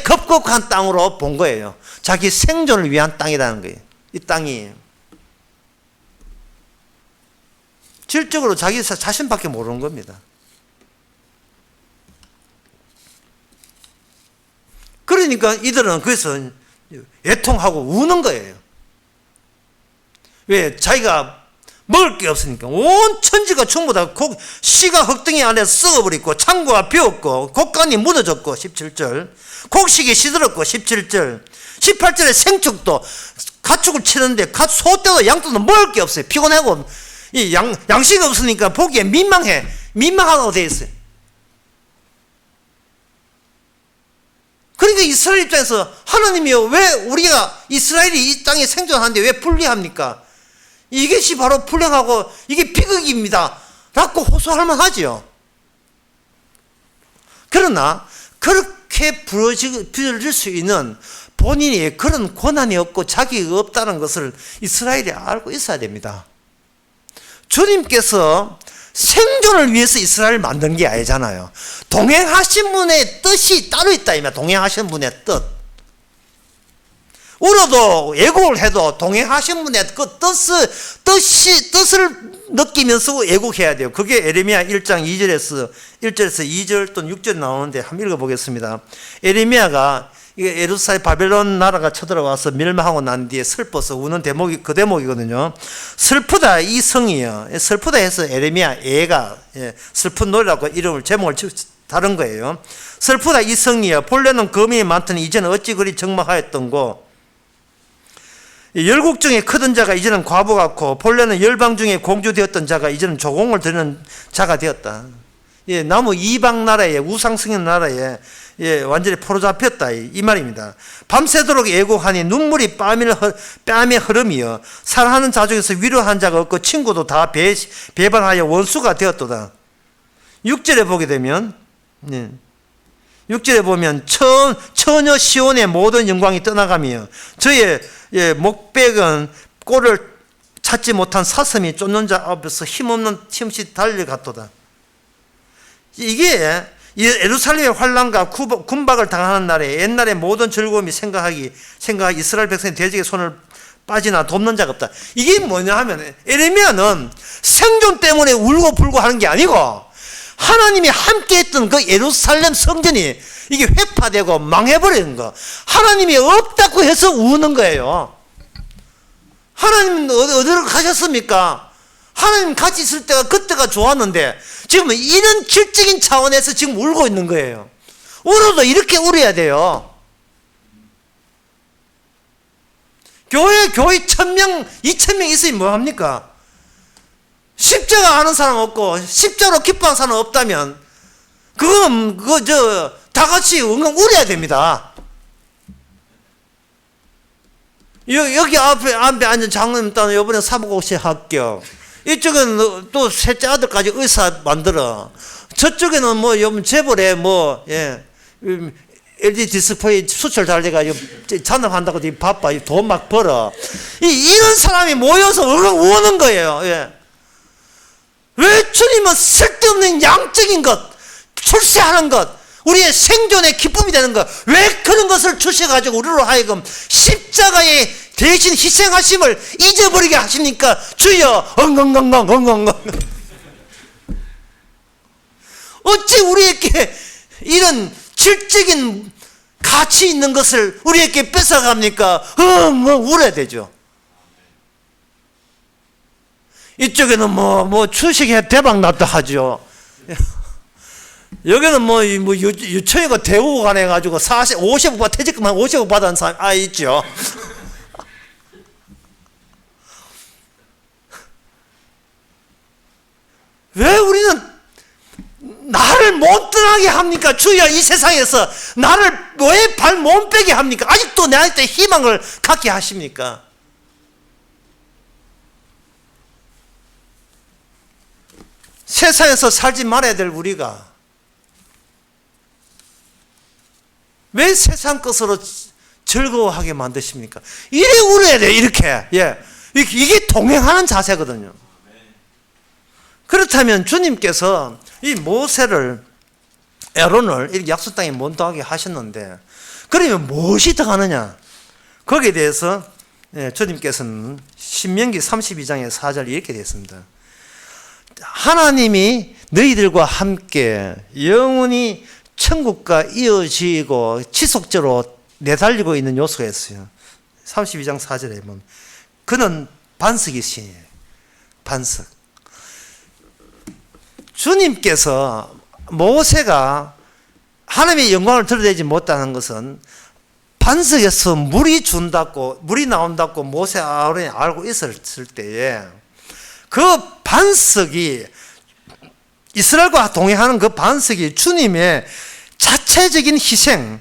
급급한 땅으로 본 거예요. 자기 생존을 위한 땅이라는 거예요. 이 땅이 질적으로 자기 자신밖에 모르는 겁니다. 그러니까 이들은 그래서 애통하고 우는 거예요. 왜? 자기가 먹을 게 없으니까 온 천지가 전부 다 씨가 흙덩이 안에 썩어버리고 창고가 비었고 곡간이 무너졌고 17절 곡식이 시들었고 17절 18절에 생축도 가축을 치는데 소떼도 양떼도 먹을 게 없어요. 피곤하고 이 양식이 없으니까 보기에 민망하다고 되어 있어요. 그러니까 이스라엘 입장에서 하나님이요, 왜 우리가 이스라엘이 이 땅에 생존하는데 왜 불리합니까? 이것이 바로 불행하고 이게 비극입니다 라고 호소할 만하지요. 그러나 그렇게 부러질 수 있는 본인이 그런 권한이 없고 자기가 없다는 것을 이스라엘이 알고 있어야 됩니다. 주님께서 생존을 위해서 이스라엘을 만든 게 아니잖아요. 동행하신 분의 뜻이 따로 있다. 동행하신 분의 뜻. 울어도 애국을 해도 동행하신 분의 그 뜻을 느끼면서 애국해야 돼요. 그게 에레미야 1장 1절에서 2절 또는 6절 나오는데 한번 읽어보겠습니다. 에레미야가 이게 예루살렘 바벨론 나라가 쳐들어와서 멸망하고 난 뒤에 슬퍼서 우는 대목이 그 대목이거든요. 슬프다 이 성이요. 슬프다 해서 에레미야 애가 슬픈 노래라고 제목을 다른 거예요. 슬프다 이 성이요. 본래는 거민이 많더니 이제는 어찌 그리 적막하였던고. 열국 중에 크던 자가 이제는 과부 같고 본래는 열방 중에 공주되었던 자가 이제는 조공을 드리는 자가 되었다. 나무 이방 나라에 우상승인 나라에 완전히 포로잡혔다 이 말입니다. 밤새도록 애곡하니 눈물이 뺨에 흐름이여 사랑하는 자 중에서 위로한 자가 없고 친구도 다 배반하여 원수가 되었도다. 6절에 보게 되면 6절에 보면 처녀 시온의 모든 영광이 떠나가며 저의 목백은 꼴을 찾지 못한 사슴이 쫓는 자 앞에서 힘없는 틈없이 달려갔도다. 이게 예루살렘의 환란과 군박을 당하는 날에 옛날의 모든 즐거움이 생각하기 이스라엘 백성이 돼지의 손을 빠지나 돕는 자가 없다. 이게 뭐냐 하면 에레미야는 생존 때문에 울고 불고 하는 게 아니고 하나님이 함께 했던 그 예루살렘 성전이 이게 회파되고 망해버리는 거. 하나님이 없다고 해서 우는 거예요. 하나님은 어디로 가셨습니까? 하나님 같이 있을 때가 그때가 좋았는데 지금은 이런 질적인 차원에서 지금 울고 있는 거예요. 울어도 이렇게 울어야 돼요. 교회 1000명, 2000명 있으면 뭐합니까? 십자가 아는 사람 없고 십자가로 기뻐하는 사람 없다면 그건 다 같이 엉엉 울어야 됩니다. 여기 앞에 앉은 장로님 따는 이번에 사복고시 합격. 이쪽은 또 셋째 아들까지 의사 만들어. 저쪽에는 뭐 재벌에 LG 디스플레이 수출 잘 돼가지고 잔업한다고 바빠. 돈 막 벌어. 이런 사람이 모여서 엉엉 우는 거예요. 예. 왜 주님은 쓸데없는 양적인 것, 출세하는 것, 우리의 생존의 기쁨이 되는 것, 왜 그런 것을 주셔가지고 우리로 하여금 십자가에 대신 희생하심을 잊어버리게 하십니까? 주여, 엉엉엉엉. 어찌 우리에게 이런 질적인 가치 있는 것을 우리에게 뺏어갑니까? 엉엉 울어야 되죠. 이쪽에는 주식에 대박 났다 하죠. 여기는 유치원이고 대우관 해가지고 50억 퇴직금만 50억 받은 사람 있죠. 왜 우리는 나를 못 떠나게 합니까? 주여, 이 세상에서 나를 왜 발 못 빼게 합니까? 아직도 내한테 희망을 갖게 하십니까? 세상에서 살지 말아야 될 우리가 왜 세상 것으로 즐거워하게 만드십니까? 이래 울어야 돼, 이렇게. 예. 이게 동행하는 자세거든요. 그렇다면 주님께서 이 모세를, 아론을 이렇게 약속 땅에 몬도하게 하셨는데, 그러면 무엇이 더 가느냐? 거기에 대해서 주님께서는 신명기 32장의 4절 이렇게 되어 있습니다. 하나님이 너희들과 함께 영원히 천국과 이어지고 지속적으로 내달리고 있는 요소가 있어요. 32장 4절에 보면 그는 반석이시니 반석. 주님께서 모세가 하나님의 영광을 드러내지 못하는 것은 반석에서 물이 나온다고 모세 아론이 알고 있었을 때에 그 반석이 이스라엘과 동행하는 그 반석이 주님의 자체적인 희생,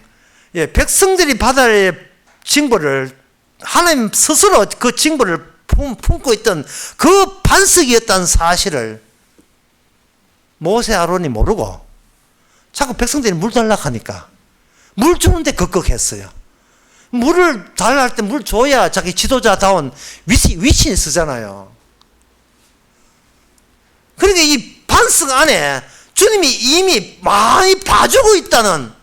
백성들이 받아야 할 징벌을 하나님 스스로 그 징벌을 품고 있던 그 반석이었다는 사실을 모세 아론이 모르고 자꾸 백성들이 물 달라고 하니까 물 주는데 극극했어요. 물을 달라 할 때 물 줘야 자기 지도자다운 위신이 쓰잖아요. 그러니까 이 반석 안에 주님이 이미 많이 봐주고 있다는,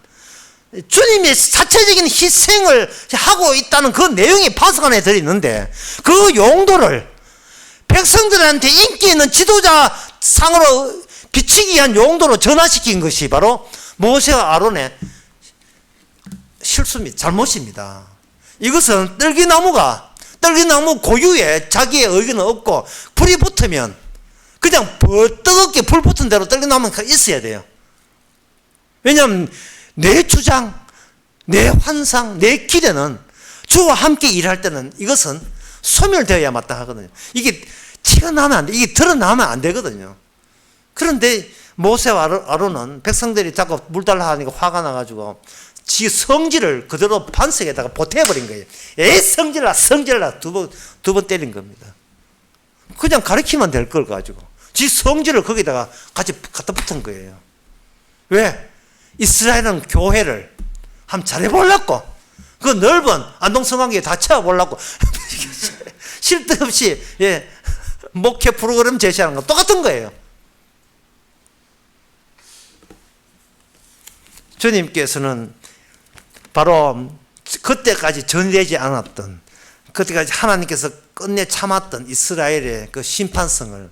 주님이 자체적인 희생을 하고 있다는 그 내용이 반석 안에 들어있는데 그 용도를 백성들한테 인기 있는 지도자 상으로 비치기 위한 용도로 전환시킨 것이 바로 모세와 아론의 실수입니다. 잘못입니다. 이것은 떨기나무 고유에 자기의 의견은 없고 불이 붙으면 그냥 뜨겁게 불 붙은 대로 떨기나무가 있어야 돼요. 왜냐하면 내 주장, 내 환상, 내 기대는 주와 함께 일할 때는 이것은 소멸되어야 마땅하거든요. 이게 티가 나면 안 돼. 이게 드러나면 안 되거든요. 그런데 모세와 아론은 백성들이 자꾸 물 달라 하니까 화가 나가지고 지 성질을 그대로 반석에다가 보태버린 거예요. 성질라 두 번 때린 겁니다. 그냥 가르치면 될 걸 가지고 지 성질을 거기다가 같이 갖다 붙은 거예요. 왜? 이스라엘은 교회를 한번 잘해보려고, 그 넓은 안동성황리에 다 채워보려고 쉴 데 없이 목회 프로그램 제시하는 건 똑같은 거예요. 주님께서는 바로 그때까지 전되지 않았던, 그때까지 하나님께서 끝내 참았던 이스라엘의 그 심판성을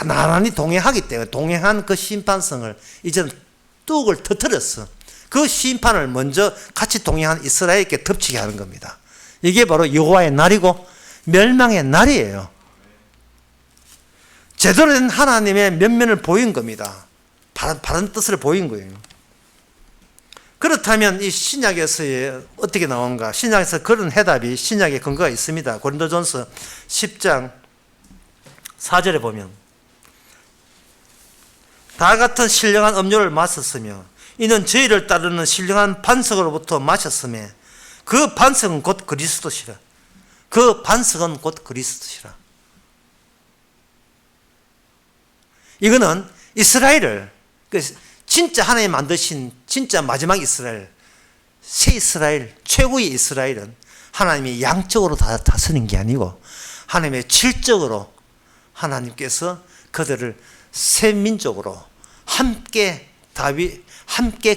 나란히 동행하기 때문에 동행한 그 심판성을 이제는 뚝을 터뜨렸어. 그 심판을 먼저 같이 동행한 이스라엘에게 덮치게 하는 겁니다. 이게 바로 여호와의 날이고 멸망의 날이에요. 제대로 된 하나님의 면면을 보인 겁니다. 바른 뜻을 보인 거예요. 그렇다면 이 신약에서의 어떻게 나온가? 신약에서 그런 해답이 신약에 근거가 있습니다. 고린도전서 10장 4절에 보면 다 같은 신령한 음료를 마셨으며 이는 저희를 따르는 신령한 반석으로부터 마셨음에 그 반석은 곧 그리스도시라. 그 반석은 곧 그리스도시라. 이거는 이스라엘을 진짜 하나님 만드신 진짜 마지막 이스라엘, 새 이스라엘, 최고의 이스라엘은 하나님이 양적으로 다스리는 게 아니고 하나님의 질적으로 하나님께서 그들을 새 민족으로 함께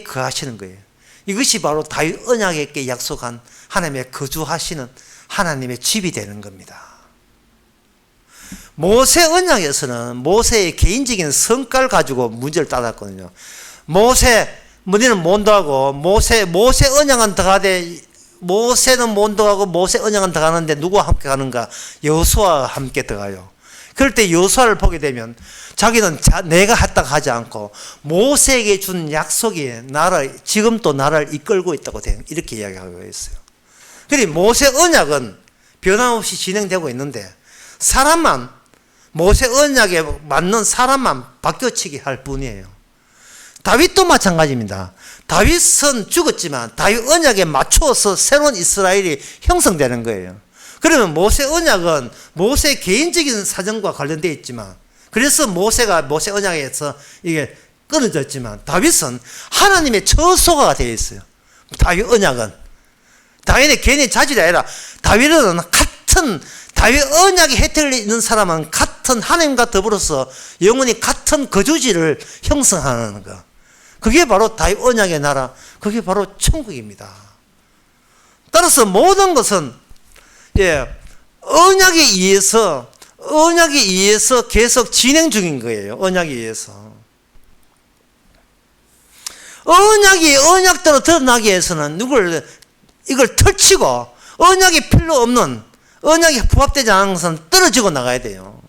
거하시는 거예요. 이것이 바로 다윗 언약에게 약속한 하나님의 거주하시는 하나님의 집이 되는 겁니다. 모세 언약에서는 모세의 개인적인 성깔 가지고 문제를 따졌거든요. 너희는 몬도하고 모세 언약은 더가되 모세는 몬도하고 모세 언약은 더가는데 누구와 함께 가는가? 여호수아와 함께 들어가요. 그럴 때 여호수아를 보게 되면 자기는 내가 했다고 하지 않고 모세에게 준 약속이 지금도 나를 이끌고 있다고 이렇게 이야기하고 있어요. 그리고 모세 언약은 변함없이 진행되고 있는데 모세 언약에 맞는 사람만 바뀌어치기 할 뿐이에요. 다윗도 마찬가지입니다. 다윗은 죽었지만 다윗 언약에 맞추어서 새로운 이스라엘이 형성되는 거예요. 그러면 모세 언약은 모세 개인적인 사정과 관련되어 있지만 그래서 모세가 모세 언약에서 이게 끊어졌지만 다윗은 하나님의 처소가 되어 있어요. 다윗 언약은 다윗의 개인의 자질이 아니라 다윗은 다윗 언약의 혜택을 있는 사람은 같은 하나님과 더불어서 영원히 같은 거주지를 형성하는 것. 그게 바로 다윗 언약의 나라, 그게 바로 천국입니다. 따라서 모든 것은 언약에 의해서 계속 진행 중인 거예요. 언약에 의해서. 언약대로 드러나기 위해서는 이걸 펼치고 언약이 필요 없는, 언약이 부합되지 않은 것은 떨어지고 나가야 돼요.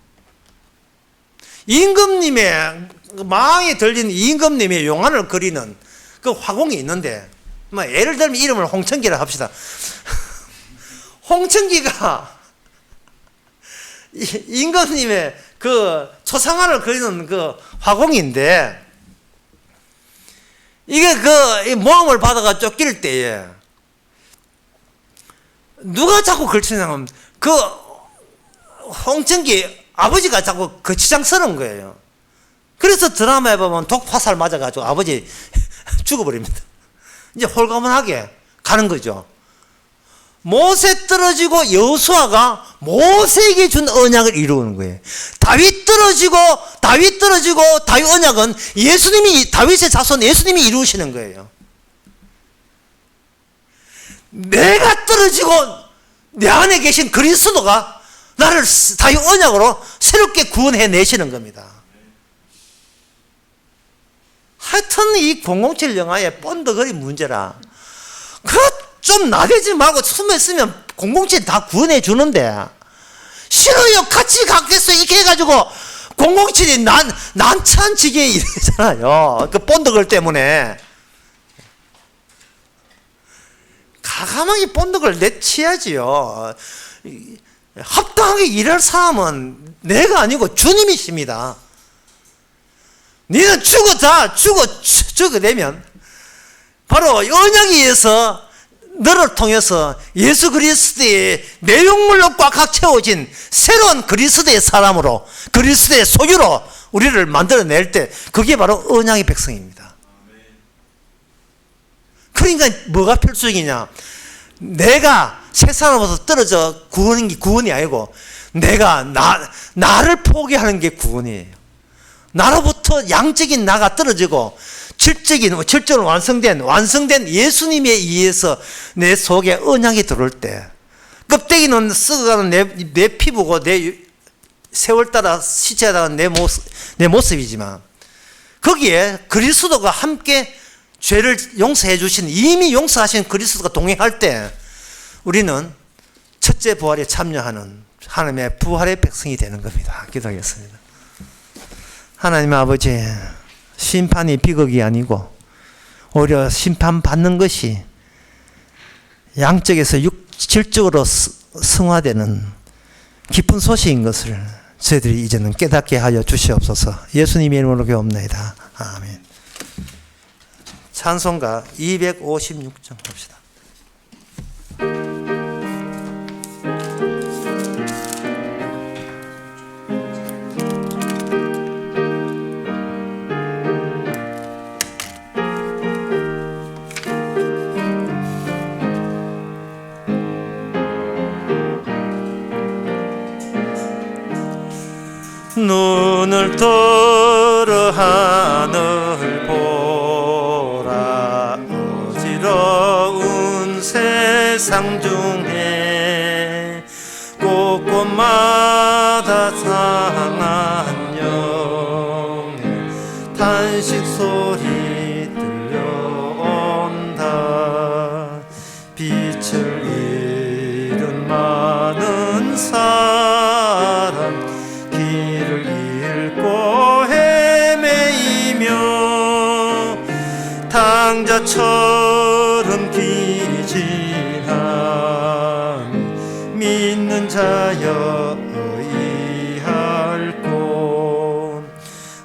임금님의 마왕이 들린 임금님의 용안을 그리는 그 화공이 있는데, 예를 들면 이름을 홍천기라 합시다. 홍천기가 임금님의 그 초상화를 그리는 그 화공인데, 이게 그 모함을 받아가 쫓길 때에 누가 자꾸 걸치냐면 그 홍천기 아버지가 자꾸 거치장스러운 거예요. 그래서 드라마에 보면 독 화살 맞아가지고 아버지 죽어버립니다. 이제 홀가분하게 가는 거죠. 모세 떨어지고 여호수아가 모세에게 준 언약을 이루는 거예요. 다윗 떨어지고 다윗 언약은 다윗의 자손 예수님이 이루시는 거예요. 내가 떨어지고 내 안에 계신 그리스도가 나를 다윗 언약으로 새롭게 구원해 내시는 겁니다. 하여튼 이 007 영화의 본드거리 문제라. 좀 나대지 말고 숨에 쓰면 007 다 구원해 주는데, 싫어요, 같이 가겠어 이렇게 해가지고 007이 난찬지게 이러잖아요. 그 본드걸 때문에. 가감하게 본드걸 내치야지요. 합당하게 일할 사람은 내가 아니고 주님이십니다. 너는 죽어내면 바로 언약에 의해서 너를 통해서 예수 그리스도의 내용물로 꽉 채워진 새로운 그리스도의 사람으로, 그리스도의 소유로 우리를 만들어낼 때 그게 바로 언약의 백성입니다. 그러니까 뭐가 필수적이냐? 내가 새 사람으로서 떨어져 구원이 아니고 나를 포기하는 게 구원이에요. 나로부터 양적인 나가 떨어지고 질적으로 완성된 예수님에 의해서 내 속에 언약이 들어올 때, 껍데기는 썩어가는 내 피부고 내 세월 따라 시체에 내 모습이지만 거기에 그리스도가 함께 죄를 용서해 주신, 이미 용서하신 그리스도가 동행할 때 우리는 첫째 부활에 참여하는 하나님의 부활의 백성이 되는 겁니다. 기도하겠습니다. 하나님 아버지, 심판이 비극이 아니고 오히려 심판받는 것이 양적에서 질적으로 승화되는 기쁜 소식인 것을 저희들이 이제는 깨닫게 하여 주시옵소서. 예수님의 이름으로 기도합니다. 아멘. 찬송가 256장 봅시다. 눈을 들어 하늘 보라. 어지러운 세상 중에 곳곳마다 상한 영의 탄식 소리 들려온다. 빛을 잃은 많은 사람, 길을 잃고 헤매이며 당자처럼 기진하니 믿는 자여 의할 곳.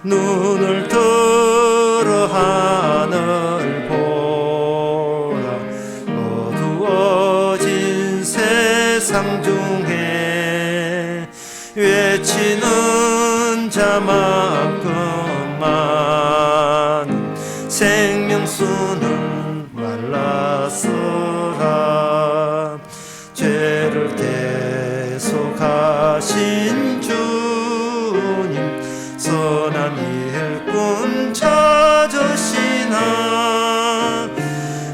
눈을 들어 하늘 보라. 어두워진 세상 중에 외치는 자만큼만 생명수는 말랐으라. 죄를 대속하신 주님, 선한 일꾼 찾으시나.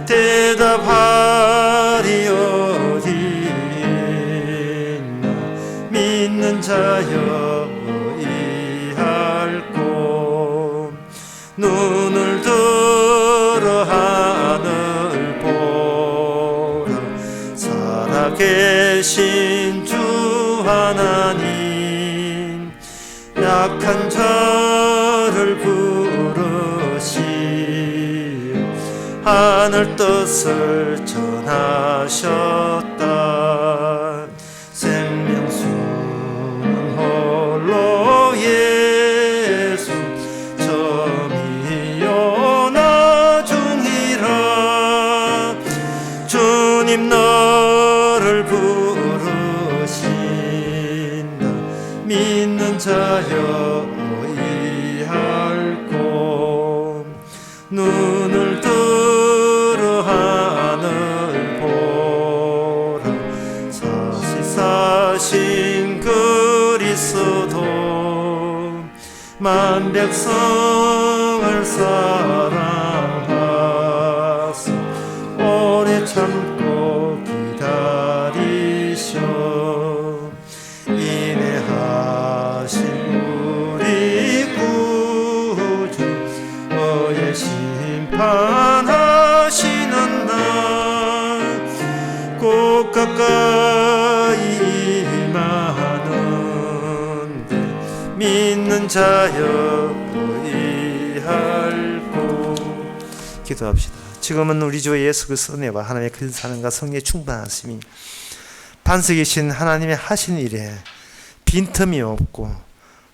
대답하리 어디 있나. 믿는 자여 의할 곳. 눈을 들어 하늘 보라. 살아계신 주 하나님, 약한 자를 부르시어 하늘 뜻을 전하셨다. 생명수는 홀로 예수, 점이요 나중이라. 주님 너를 부르신다. 믿는 자여 의할 곳. 눈을 들어 하늘 보라. 사신 그리스도, 만 백성을 사랑하사 오래 참고 기다리셔. 인내하신 우리 구주, 너의 심판하시는 날 곧 가까이 임하는데 믿는 자여 의할 곳. 기도합시다. 지금은 우리 주 예수 그리스도의 은혜와 하나님의 큰 사랑과 성령의 충만하심이 반석이신 하나님의 하신 일에 빈틈이 없고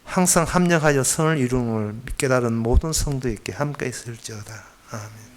항상 합력하여 선을 이루는 걸 깨달은 모든 성도에게 함께 있을지어다. 아멘.